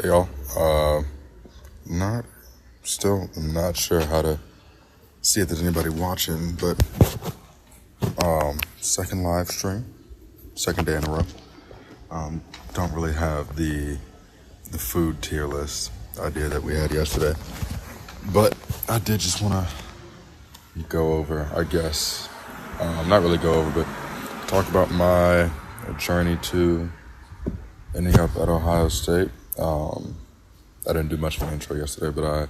Hey y'all, not still not sure how to see if there's anybody watching, but second live stream, second day in a row. Don't really have the food tier list idea that we had yesterday, but I did just want to go over, I guess, not really go over, but talk about my journey to ending up at Ohio State. I didn't do much of an intro yesterday, but I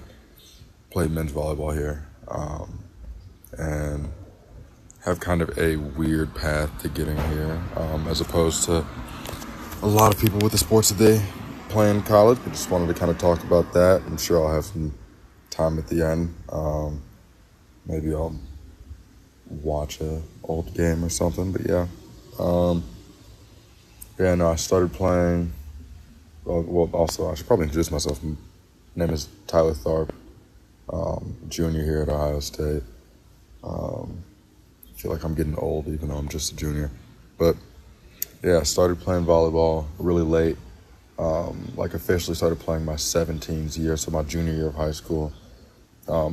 played men's volleyball here, and have kind of a weird path to getting here, as opposed to a lot of people with the sports that they play in college. I just wanted to kind of talk about that. I'm sure I'll have some time at the end. Maybe I'll watch an old game or something, but yeah. I started playing. Well, also, I should probably introduce myself. My name is Tyler Tharp, junior here at Ohio State. I feel like I'm getting old, even though I'm just a junior. But, yeah, I started playing volleyball really late. Officially started playing my 17th year, so my junior year of high school.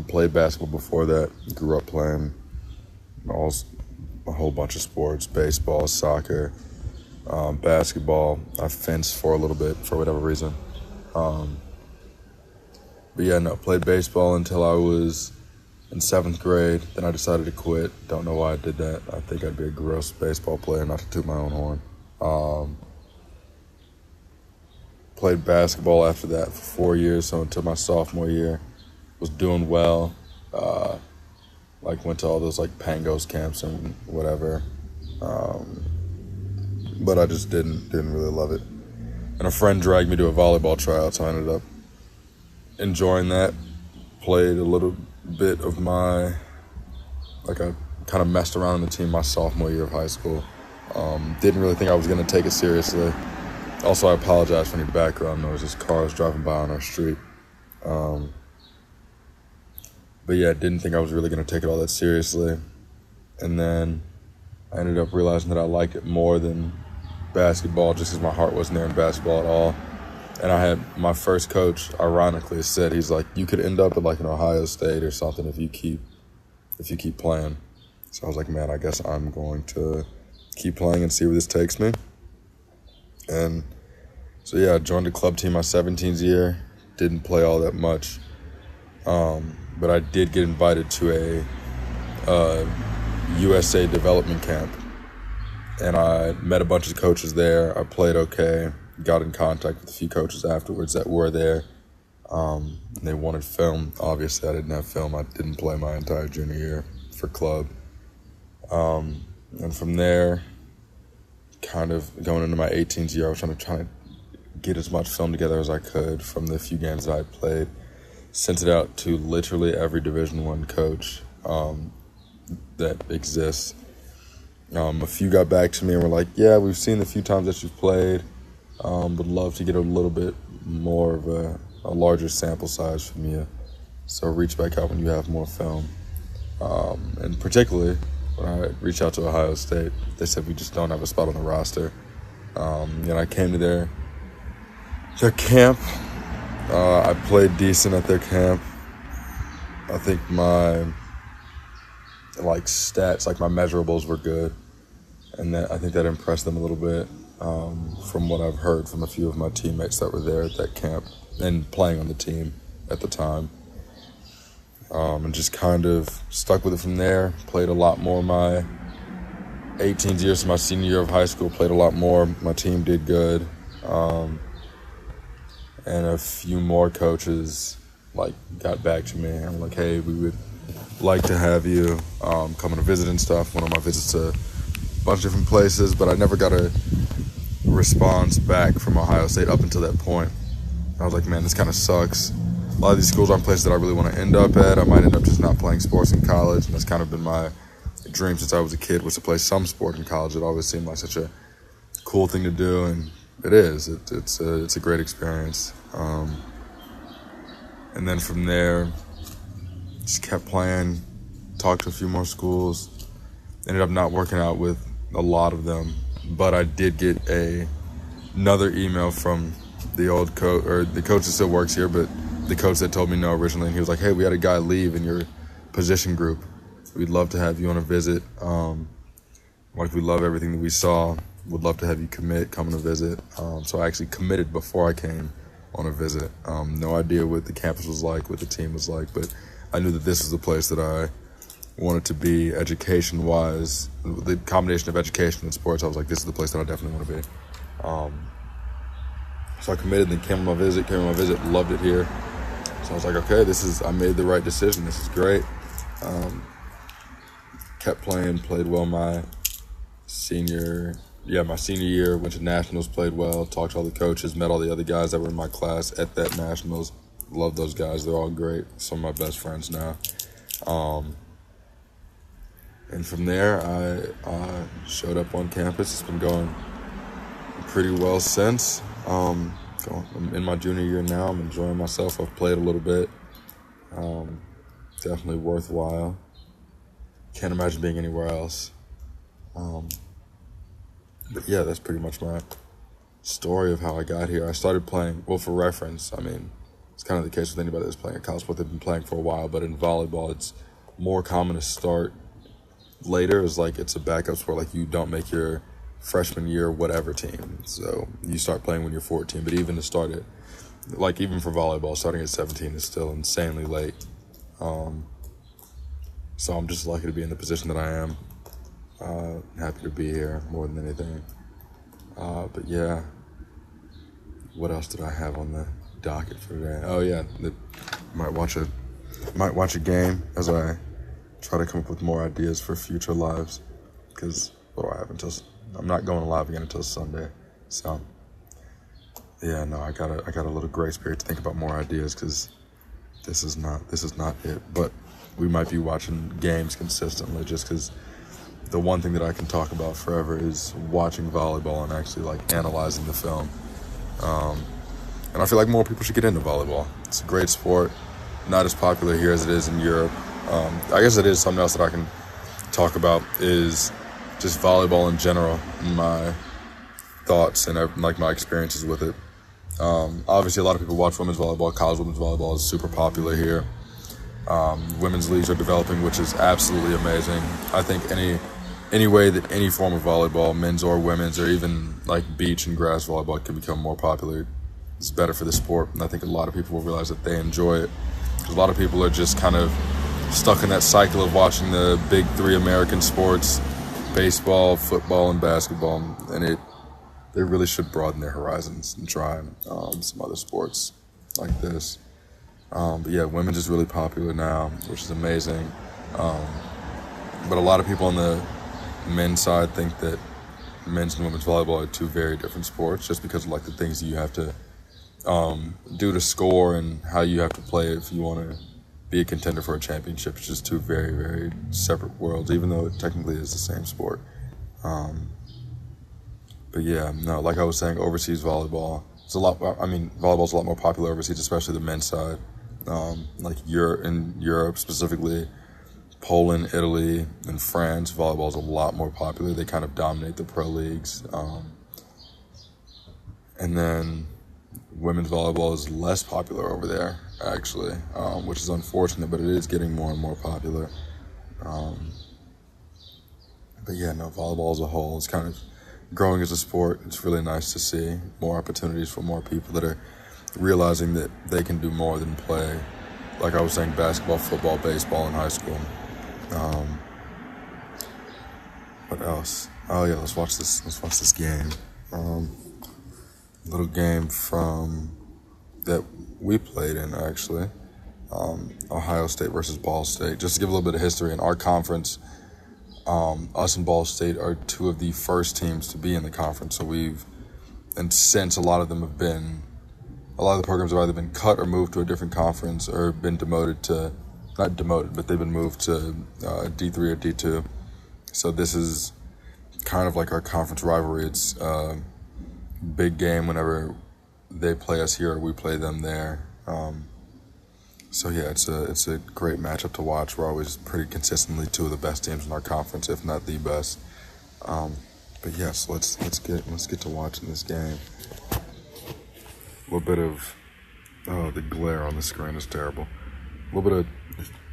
Played basketball before that. Grew up playing a whole bunch of sports, baseball, soccer, basketball. I fenced for a little bit for whatever reason. Played baseball until I was in 7th grade. Then I decided to quit. Don't know why I did that. I think I'd be a gross baseball player, not to toot my own horn. Played basketball after that for 4 years, so until my sophomore year. Was doing well. Went to all those Pangos camps and whatever. But I just didn't really love it. And a friend dragged me to a volleyball tryout, so I ended up enjoying that. Played a little bit of I kind of messed around in the team my sophomore year of high school. Didn't really think I was going to take it seriously. Also, I apologize for any background noise. There's cars driving by on our street. Didn't think I was really going to take it all that seriously. And then I ended up realizing that I liked it more than basketball, just because my heart wasn't there in basketball at all. And I had my first coach, ironically, said, he's like, you could end up at an Ohio State or something if you keep playing. So I was like, man, I guess I'm going to keep playing and see where this takes me. And so I joined the club team my 17th year. Didn't play all that much. But I did get invited to a USA development camp. And I met a bunch of coaches there. I played okay. Got in contact with a few coaches afterwards that were there. And they wanted film. Obviously, I didn't have film. I didn't play my entire junior year for club. And from there, kind of going into my 18th year, I was trying to get as much film together as I could from the few games that I played. Sent it out to literally every Division I coach that exists. A few got back to me and were like, yeah, we've seen the few times that you've played. Would love to get a little bit more of a larger sample size from you. So reach back out when you have more film. And particularly when I reached out to Ohio State, they said we just don't have a spot on the roster. And I came to their camp. I played decent at their camp. I think my stats, my measurables were good. And I think that impressed them a little bit, from what I've heard from a few of my teammates that were there at that camp and playing on the team at the time. And just kind of stuck with it from there. Played a lot more my 18th year, so my senior year of high school, played a lot more. My team did good. And a few more coaches got back to me and were like, hey, we would like to have you come and visit and stuff. One of my visits to a bunch of different places, but I never got a response back from Ohio State up until that point. I was like, man, this kind of sucks. A lot of these schools aren't places that I really want to end up at. I might end up just not playing sports in college, and that's kind of been my dream since I was a kid, was to play some sport in college. It always seemed like such a cool thing to do, and it is. It's a great experience. And then from there, just kept playing, talked to a few more schools. Ended up not working out with a lot of them, but I did get another email from the old coach, or the coach that still works here, but the coach that told me no originally, and he was like, hey, we had a guy leave in your position group. We'd love to have you on a visit. Like, we love everything that we saw. Would love to have you come on a visit. So I actually committed before I came on a visit. No idea what the campus was like, what the team was like, but I knew that this was the place that I wanted to be education-wise. The combination of education and sports, I was like, this is the place that I definitely want to be. So I committed, then came on my visit, loved it here. So I was like, okay, I made the right decision. This is great. Kept playing, played well my senior year, went to nationals, played well, talked to all the coaches, met all the other guys that were in my class at that nationals. Love those guys. They're all great. Some of my best friends now. And from there, I showed up on campus. It's been going pretty well since. I'm in my junior year now. I'm enjoying myself. I've played a little bit. Definitely worthwhile. Can't imagine being anywhere else. But yeah, that's pretty much my story of how I got here. I started playing, well, for reference, I mean, it's kind of the case with anybody that's playing a college sport. They've been playing for a while, but in volleyball, it's more common to start later. It's like it's a backup sport, like you don't make your freshman year whatever team. So you start playing when you're 14, but even to start it, like even for volleyball, starting at 17 is still insanely late. So I'm just lucky to be in the position that I am. Happy to be here more than anything. But yeah, what else did I have on the docket for today? Oh yeah, might watch a game as I try to come up with more ideas for future lives. Because what do I have I'm not going live again until Sunday. So yeah, no, I got a little grace period to think about more ideas because this is not it. But we might be watching games consistently just because the one thing that I can talk about forever is watching volleyball and actually like analyzing the film. And I feel like more people should get into volleyball. It's a great sport, not as popular here as it is in Europe. I guess it is something else that I can talk about is just volleyball in general, my thoughts and like my experiences with it. Obviously, a lot of people watch women's volleyball. College women's volleyball is super popular here. Women's leagues are developing, which is absolutely amazing. I think any way that any form of volleyball, men's or women's, or even like beach and grass volleyball can become more popular, it's better for the sport. And I think a lot of people will realize that they enjoy it. Because a lot of people are just kind of stuck in that cycle of watching the big three American sports, baseball, football, and basketball. And they really should broaden their horizons and try some other sports like this. But yeah, women's is really popular now, which is amazing. But a lot of people on the men's side think that men's and women's volleyball are two very different sports just because of like the things that you have to do to score and how you have to play if you want to be a contender for a championship. It's just two very, very separate worlds, even though it technically is the same sport. But yeah, no, like I was saying, overseas volleyball, volleyball's a lot more popular overseas, especially the men's side. Like in Europe specifically, Poland, Italy, and France, volleyball is a lot more popular. They kind of dominate the pro leagues. And then women's volleyball is less popular over there, actually, which is unfortunate, but it is getting more and more popular. But yeah, no, volleyball as a whole is kind of growing as a sport. It's really nice to see more opportunities for more people that are realizing that they can do more than play, like I was saying, basketball, football, baseball in high school. What else? Oh yeah, let's watch this game. Little game from that we played in, actually. Ohio State versus Ball State. Just to give a little bit of history, in our conference, us and Ball State are two of the first teams to be in the conference. So since a lot of the programs have either been cut or moved to a different conference or been not demoted, but they've been moved to D3 or D2. So this is kind of like our conference rivalry. It's a big game whenever they play us here or we play them there. So yeah, it's a great matchup to watch. We're always pretty consistently two of the best teams in our conference, if not the best. But yes, let's get to watching this game. little bit of, oh, the glare on the screen is terrible. A little bit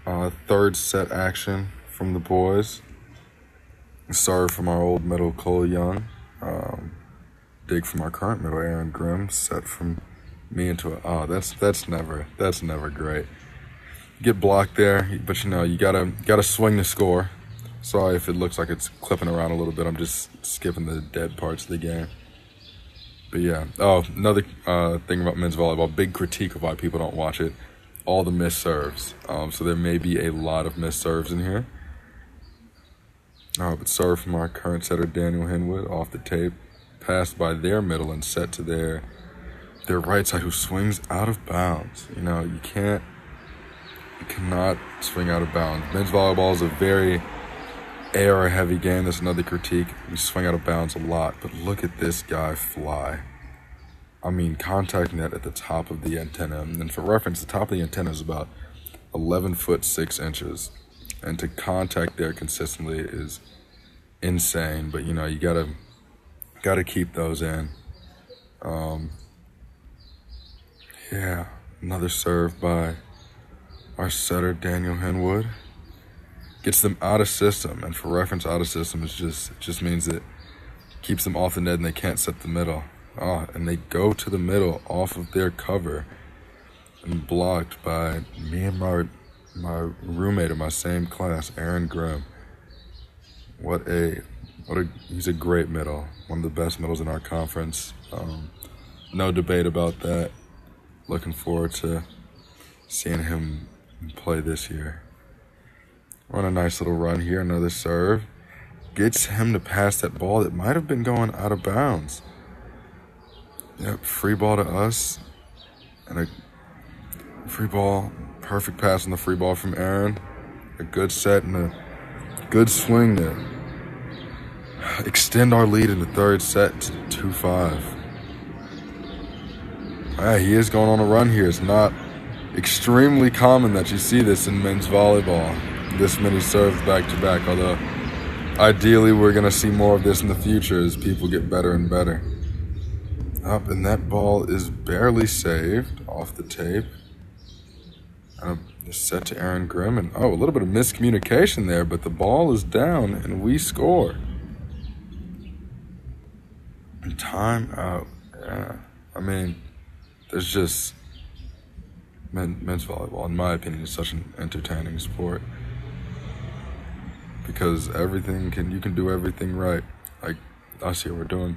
of third set action from the boys. Serve from our old middle, Cole Young. Dig from our current middle, Aaron Grimm. Set from me into a, that's never great. Get blocked there, but you know, you gotta swing the score. Sorry if it looks like it's clipping around a little bit. I'm just skipping the dead parts of the game. But yeah, another thing about men's volleyball, big critique of why people don't watch it, all the missed serves. So there may be a lot of missed serves in here. But serve from our current setter, Daniel Henwood, off the tape, passed by their middle and set to their right side, who swings out of bounds. You know, you cannot swing out of bounds. Men's volleyball is a very air-heavy game. That's another critique. We swing out of bounds a lot, but look at this guy fly. I mean, contact net at the top of the antenna. And for reference, the top of the antenna is about 11 foot 6 inches. And to contact there consistently is insane. But, you know, you gotta keep those in. Yeah, another serve by our setter, Daniel Henwood. Gets them out of system, and for reference, out of system is just means it keeps them off the net and they can't set the middle. And they go to the middle off of their cover and blocked by me and my roommate in my same class, Aaron Grimm. He's a great middle, one of the best middles in our conference. No debate about that. Looking forward to seeing him play this year. On a nice little run here, another serve. Gets him to pass that ball that might have been going out of bounds. Yep, free ball to us. And a free ball, perfect pass on the free ball from Aaron. A good set and a good swing to extend our lead in the third set to 2-5. He is going on a run here. It's not extremely common that you see this in men's volleyball. This many serves back-to-back, although ideally we're going to see more of this in the future as people get better and better. And that ball is barely saved off the tape. Set to Aaron Grimm, and a little bit of miscommunication there, but the ball is down and we score. And time out. Yeah. I mean, there's just men's volleyball, in my opinion, is such an entertaining sport. Because you can do everything right. Like us here, we're doing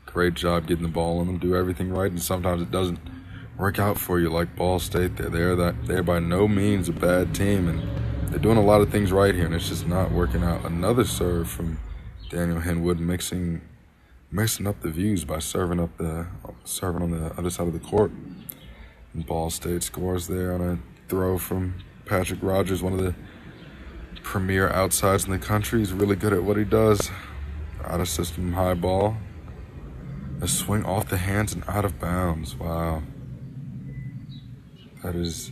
a great job getting the ball on them, do everything right, and sometimes it doesn't work out for you, like Ball State. They're by no means a bad team, and they're doing a lot of things right here, and it's just not working out. Another serve from Daniel Henwood, mixing up the views by serving on the other side of the court. And Ball State scores there on a throw from Patrick Rogers, one of the premier outsides in the country. He's really good at what he does. Out of system high ball. A swing off the hands and out of bounds. Wow. That is